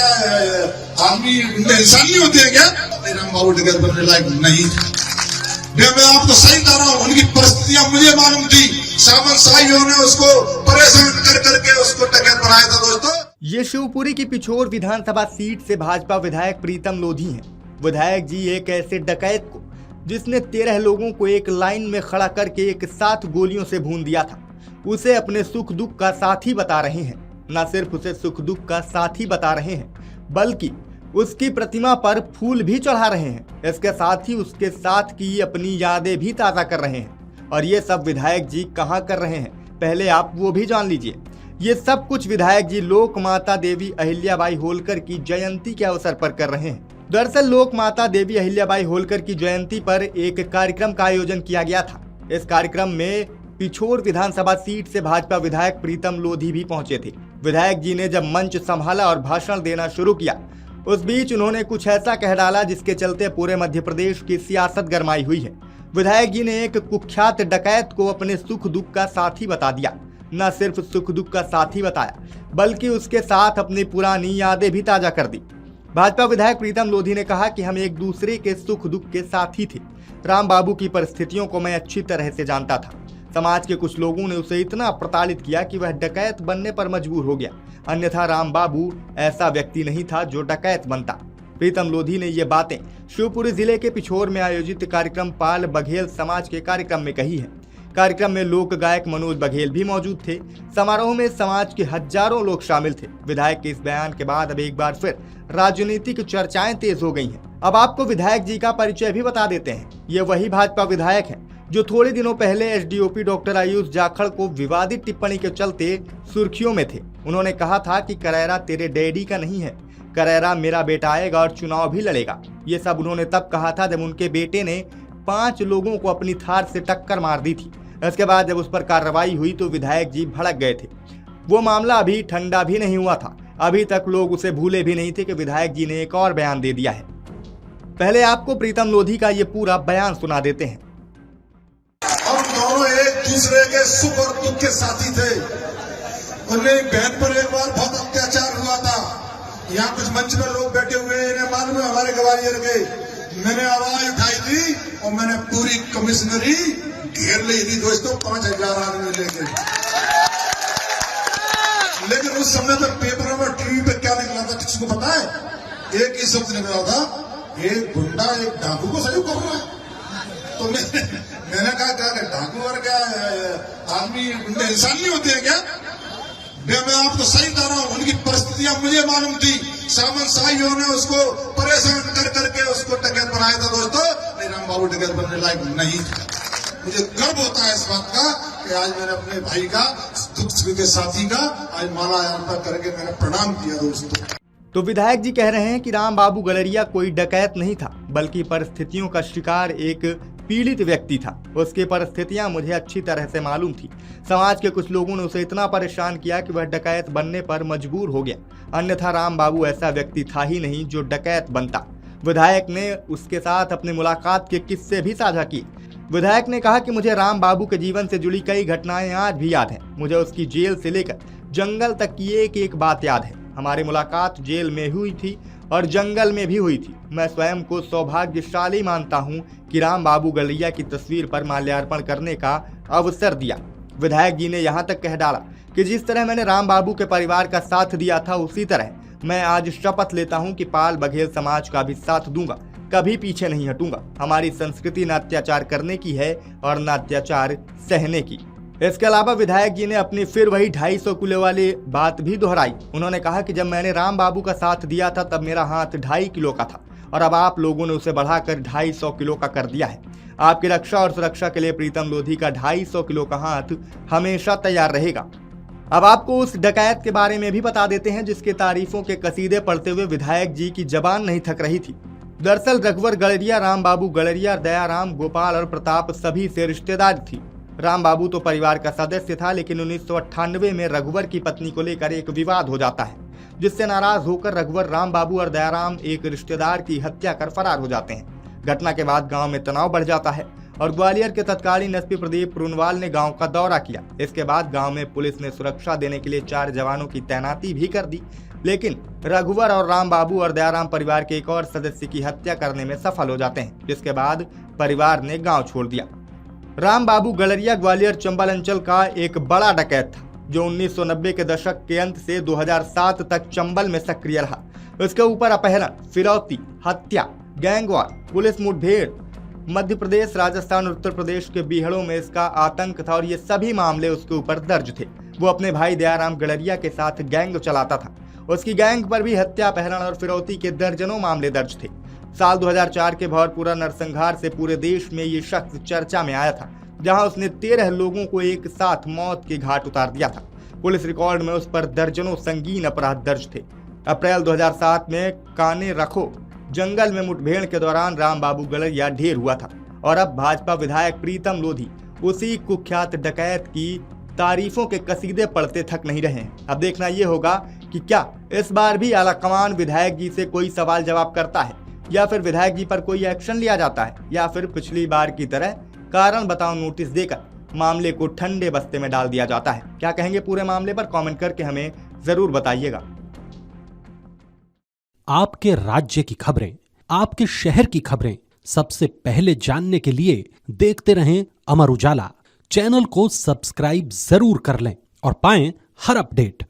क्या आदमी इंसान नहीं होते हैं क्या? राम बाबू डकैत बनने लायक नहीं थे। मैं आपको सही बता रहा हूँ, उनकी परिस्थितियां मुझे मालूम थी। सावन साहियों ने उसको परेशान कर करके उसको डकैत बनाया था दोस्तों। ये शिवपुरी की पिछोर विधानसभा सीट से भाजपा विधायक प्रीतम लोधी हैं। विधायक जी एक ऐसे डकैत को जिसने 13 लोगों को एक लाइन में खड़ा करके एक साथ गोलियों से भून दिया था, उसे अपने सुख दुख का साथी बता रहे हैं। न सिर्फ उसे सुख दुख का साथी बता रहे हैं, बल्कि उसकी प्रतिमा पर फूल भी चढ़ा रहे हैं। इसके साथ ही उसके साथ की अपनी यादें भी ताज़ा कर रहे हैं। और ये सब विधायक जी कहाँ कर रहे हैं, पहले आप वो भी जान लीजिए। ये सब कुछ विधायक जी लोक माता देवी अहिल्याबाई होलकर की जयंती के अवसर पर कर रहे हैं। दरअसल लोक माता देवी अहिल्याबाई होलकर की जयंती पर एक कार्यक्रम का आयोजन किया गया था। इस कार्यक्रम में पिछोर विधानसभा सीट से भाजपा विधायक प्रीतम लोधी भी पहुंचे थे। विधायक जी ने जब मंच संभाला और भाषण देना शुरू किया, उस बीच उन्होंने कुछ ऐसा कह डाला जिसके चलते पूरे मध्य प्रदेश की सियासत गरमाई हुई है। विधायक जी ने एक कुख्यात डकैत को अपने सुख दुख का साथी बता दिया। न सिर्फ सुख दुख का साथी बताया, बल्कि उसके साथ अपनी पुरानी यादें भी ताजा कर दी। भाजपा विधायक प्रीतम लोधी ने कहा कि हम एक दूसरे के सुख दुख के साथी थे। राम बाबू की परिस्थितियों को मैं अच्छी तरह से जानता था। समाज के कुछ लोगों ने उसे इतना प्रताड़ित किया कि वह डकैत बनने पर मजबूर हो गया, अन्यथा राम बाबू ऐसा व्यक्ति नहीं था जो डकैत बनता। प्रीतम लोधी ने ये बातें शिवपुरी जिले के पिछोर में आयोजित कार्यक्रम पाल बघेल समाज के कार्यक्रम में कही है। कार्यक्रम में लोक गायक मनोज बघेल भी मौजूद थे। समारोह में समाज के हजारों लोग शामिल थे। विधायक के इस बयान के बाद अब एक बार फिर राजनीतिक चर्चाएं तेज हो गई हैं। अब आपको विधायक जी का परिचय भी बता देते हैं। ये वही भाजपा विधायक हैं जो थोड़े दिनों पहले एसडीओपी डॉक्टर आयुष जाखड़ को विवादित टिप्पणी के चलते सुर्खियों में थे। उन्होंने कहा था कि करेरा तेरे डैडी का नहीं है, करेरा मेरा बेटा आएगा और चुनाव भी लड़ेगा। ये सब उन्होंने तब कहा था जब उनके बेटे ने 5 लोगों को अपनी थार से टक्कर मार दी थी। इसके बाद जब उस पर कार्रवाई हुई तो विधायक जी भड़क गए थे। वो मामला अभी ठंडा भी नहीं हुआ था। अभी तक लोग उसे भूले भी नहीं थे कि विधायक जी ने एक और बयान दे दिया है। पहले आपको प्रीतम लोधी का ये पूरा बयान सुना देते हैं। हम दोनों एक दूसरे के सुख और दुख के साथी थे। उन्हें बहन पर एक बार बहुत अत्याचार हुआ था। यहाँ कुछ मंच में लोग बैठे हुए हैं, इन्हें मालूम है हमारे ग्वालियर के। मैंने आवाज उठाई थी और मैंने पूरी कमिश्नरी घेर ली थी दोस्तों, 5000 आदमी लेके। लेकिन उस समय तक पेपरों में टीवी पे क्या निकला था किसी को पता है? एक ही शब्द निकला था, एक गुंडा एक डाकू को सहयोग कर रहा है। तो मैंने कहा क्या डाकू और क्या आदमी गुंडे इंसान नहीं होते हैं क्या? मैं आपको सही बता रहा हूँ, उनकी परिस्थितियां मुझे मालूम थी। सावन साहियों ने उसको परेशान कर करके उसको डकैत बनाया था दोस्तों। राम बाबू डकैत बनने लायक नहीं थे। मुझे गर्व होता है इस बात का कि आज मैंने अपने भाई का दुख सुख के साथी का आज माला अर्पण करके मैंने प्रणाम किया दोस्तों। तो विधायक जी कह रहे हैं कि राम बाबू गलरिया कोई डकैत नहीं था, बल्कि परिस्थितियों का शिकार एक पीड़ित व्यक्ति था। उसकी परिस्थितियां मुझे अच्छी तरह से मालूम थी। समाज के कुछ लोगों ने उसे इतना परेशान किया कि वह डकैत बनने पर मजबूर हो गया, अन्यथा राम बाबू ऐसा व्यक्ति था ही नहीं जो डकैत बनता। विधायक ने उसके साथ अपनी मुलाकात के किस्से भी साझा किए। विधायक ने कहा कि मुझे राम बाबू के जीवन से जुड़ी कई घटनाएं आज भी याद हैं। मुझे उसकी जेल से लेकर जंगल तक की एक एक बात याद है। हमारी मुलाकात जेल में हुई थी और जंगल में भी हुई थी। मैं स्वयं को सौभाग्यशाली मानता हूं कि राम बाबू गलरिया की तस्वीर पर माल्यार्पण करने का अवसर दिया। विधायक जी ने यहां तक कह डाला कि जिस तरह मैंने राम बाबू के परिवार का साथ दिया था, उसी तरह मैं आज शपथ लेता हूं कि पाल बघेल समाज का भी साथ दूंगा, कभी पीछे नहीं हटूंगा। हमारी संस्कृति न अत्याचार करने की है और न अत्याचार सहने की। इसके अलावा विधायक जी ने अपनी फिर वही 250 किलो वाली बात भी दोहराई। उन्होंने कहा कि जब मैंने राम बाबू का साथ दिया था तब मेरा हाथ 2.5 किलो का था और अब आप लोगों ने उसे बढ़ाकर 250 किलो का कर दिया है। आपकी रक्षा और सुरक्षा के लिए प्रीतम लोधी का 250 किलो का हाथ हमेशा तैयार रहेगा। अब आपको उस डकैत के बारे में भी बता देते हैं जिसके तारीफों के कसीदे पढ़ते हुए विधायक जी की जबान नहीं थक रही थी। दरअसल रघुवर गलरिया राम बाबू गलरिया, दयाराम, गोपाल और प्रताप सभी से रिश्तेदार थी। राम बाबू तो परिवार का सदस्य था, लेकिन 1998 में रघुवर की पत्नी को लेकर एक विवाद हो जाता है, जिससे नाराज होकर रघुवर राम बाबू और दयाराम एक रिश्तेदार की हत्या कर फरार हो जाते हैं। घटना के बाद गांव में तनाव बढ़ जाता है और ग्वालियर के तत्कालीन एसपी प्रदीप पुरनवाल ने गांव का दौरा किया। इसके बाद गांव में पुलिस ने सुरक्षा देने के लिए 4 जवानों की तैनाती भी कर दी। लेकिन रघुवर और राम बाबू और दयाराम परिवार के एक और सदस्य की हत्या करने में सफल हो जाते हैं, जिसके बाद परिवार ने गांव छोड़ दिया। राम बाबू गलरिया ग्वालियर चंबल अंचल का एक बड़ा डकैत था जो 1990 के दशक के अंत से 2007 तक चंबल में सक्रिय रहा। इसके ऊपर अपहरण, फिरौती, हत्या, गैंगवार, पुलिस मुठभेड़, मध्य प्रदेश, राजस्थान और उत्तर प्रदेश के बीहड़ों में इसका आतंक था और ये सभी मामले उसके ऊपर दर्ज थे। वो अपने भाई दयाराम गलरिया के साथ गैंग चलाता था। उसकी गैंग पर भी हत्या, अपहरण और फिरौती के दर्जनों मामले दर्ज थे। साल 2004 के भौरपुरा नरसंहार से पूरे देश में ये शख्स चर्चा में आया था, जहां उसने 13 लोगों को एक साथ मौत के घाट उतार दिया था। पुलिस रिकॉर्ड में उस पर दर्जनों संगीन अपराध दर्ज थे। अप्रैल 2007 में काने रखो जंगल में मुठभेड़ के दौरान राम बाबू गलरिया ढेर हुआ था और अब भाजपा विधायक प्रीतम लोधी उसी कुख्यात डकैत की तारीफों के कसीदे पढ़ते थक नहीं रहे हैं। अब देखना ये होगा कि क्या इस बार भी आलाकमान विधायक जी से कोई सवाल जवाब करता है या फिर विधायक जी पर कोई एक्शन लिया जाता है या फिर पिछली बार की तरह कारण बताओ नोटिस देकर मामले को ठंडे बस्ते में डाल दिया जाता है। क्या कहेंगे पूरे मामले पर कमेंट करके हमें जरूर बताइएगा। आपके राज्य की खबरें, आपके शहर की खबरें सबसे पहले जानने के लिए देखते रहें अमर उजाला। चैनल को सब्सक्राइब जरूर कर लें और पाएं हर अपडेट।